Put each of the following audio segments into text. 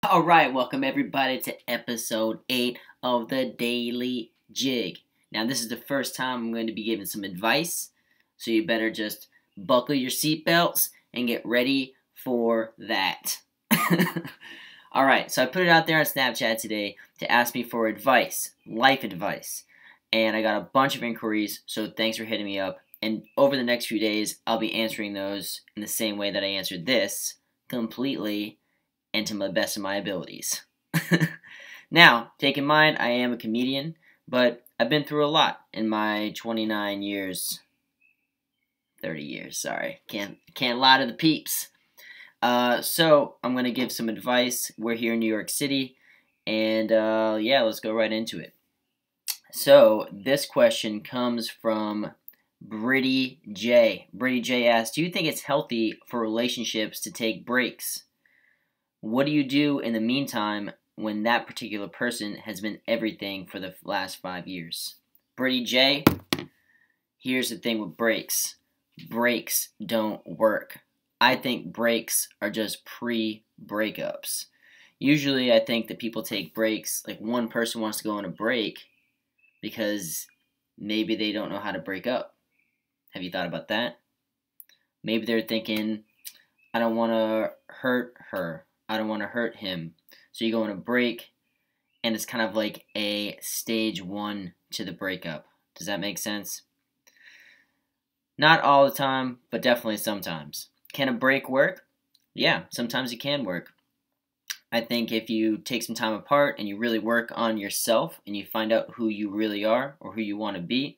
Alright, welcome everybody to episode 8 of the Daily Jig. Now, this is the first time I'm going to be giving some advice, so you better just buckle your seatbelts and get ready for that. Alright, so I put it out there on Snapchat today to ask me for advice, life advice, and I got a bunch of inquiries, so thanks for hitting me up. And over the next few days, I'll be answering those in the same way that I answered this, completely and to the best of my abilities. Now, take in mind, I am a comedian, but I've been through a lot in my 29 years, 30 years, sorry, can't lie to the peeps. So, I'm going to give some advice. We're here in New York City, and yeah, let's go right into it. So, this question comes from Britty J. Britty J asks, do you think it's healthy for relationships to take breaks? What do you do in the meantime when that particular person has been everything for the last 5 years? Britty J, here's the thing with breaks. Breaks don't work. I think breaks are just pre-breakups. Usually I think that people take breaks, like one person wants to go on a break because maybe they don't know how to break up. Have you thought about that? Maybe they're thinking, I don't want to hurt her. I don't want to hurt him. So you go on a break, and it's kind of like a stage 1 to the breakup. Does that make sense? Not all the time, but definitely sometimes. Can a break work? Yeah, sometimes it can work. I think if you take some time apart and you really work on yourself and you find out who you really are or who you want to be,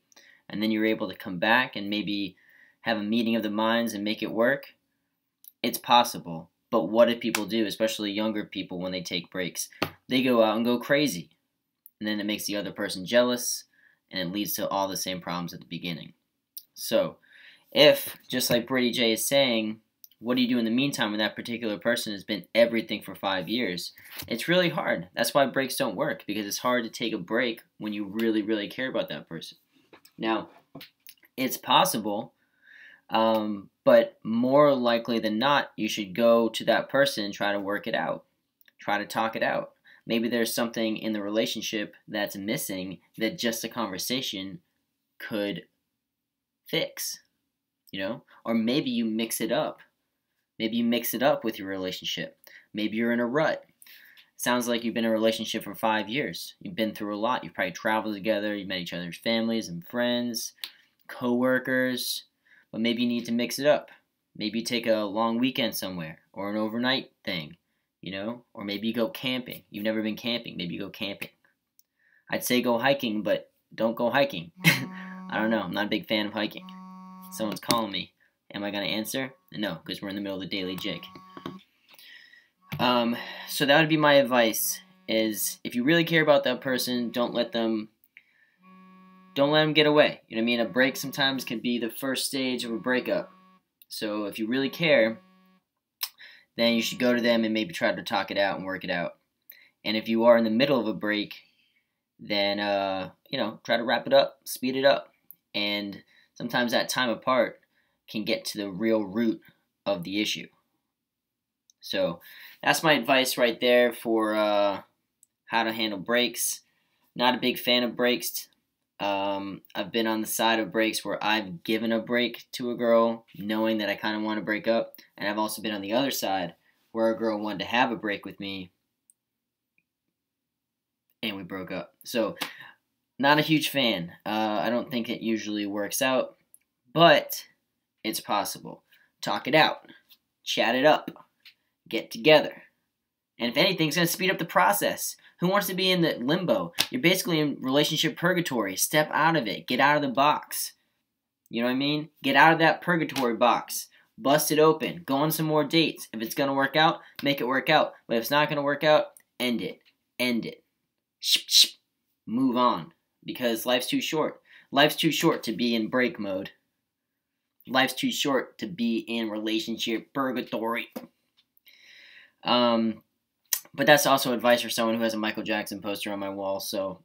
and then you're able to come back and maybe have a meeting of the minds and make it work, it's possible. But what do people do, especially younger people, when they take breaks? They go out and go crazy. And then it makes the other person jealous, and it leads to all the same problems at the beginning. So, if, just like Britty J is saying, what do you do in the meantime when that particular person has been everything for 5 years? It's really hard. That's why breaks don't work, because it's hard to take a break when you really, really care about that person. Now, it's possible, but more likely than not, you should go to that person and try to work it out. Try to talk it out. Maybe there's something in the relationship that's missing that just a conversation could fix, you know? Or maybe you mix it up. Maybe you mix it up with your relationship. Maybe you're in a rut. Sounds like you've been in a relationship for 5 years. You've been through a lot. You've probably traveled together. You've met each other's families and friends, co-workers. But maybe you need to mix it up. Maybe you take a long weekend somewhere, or an overnight thing, you know? Or maybe you go camping. You've never been camping. Maybe you go camping. I'd say go hiking, but don't go hiking. I don't know. I'm not a big fan of hiking. Someone's calling me. Am I going to answer? No, because we're in the middle of the Daily Jig. So that would be my advice, is if you really care about that person, don't let them get away. You know what I mean? A break sometimes can be the first stage of a breakup. So if you really care, then you should go to them and maybe try to talk it out and work it out. And if you are in the middle of a break, then, try to wrap it up, speed it up. And sometimes that time apart can get to the real root of the issue. So that's my advice right there for how to handle breaks. Not a big fan of breaks. I've been on the side of breaks where I've given a break to a girl knowing that I kind of want to break up, and I've also been on the other side where a girl wanted to have a break with me and we broke up. So not a huge fan. I don't think it usually works out, but it's possible. Talk it out, chat it up, get together, and if anything, it's going to speed up the process. Who wants to be in the limbo? You're basically in relationship purgatory. Step out of it. Get out of the box. You know what I mean? Get out of that purgatory box. Bust it open. Go on some more dates. If it's going to work out, make it work out. But if it's not going to work out, end it. End it. Move on. Because life's too short. Life's too short to be in break mode. Life's too short to be in relationship purgatory. But that's also advice for someone who has a Michael Jackson poster on my wall, so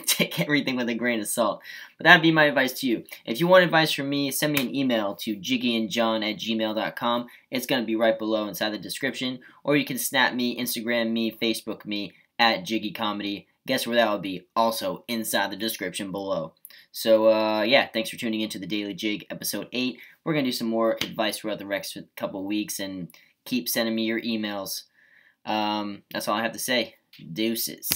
take everything with a grain of salt. But that'd be my advice to you. If you want advice from me, send me an email to jiggyandjon@gmail.com. It's going to be right below inside the description. Or you can snap me, Instagram me, Facebook me, @JiggyComedy. Guess where that will be? Also inside the description below. So, yeah, thanks for tuning into the Daily Jig, episode 8. We're going to do some more advice throughout the next couple weeks, and keep sending me your emails. That's all I have to say. Deuces.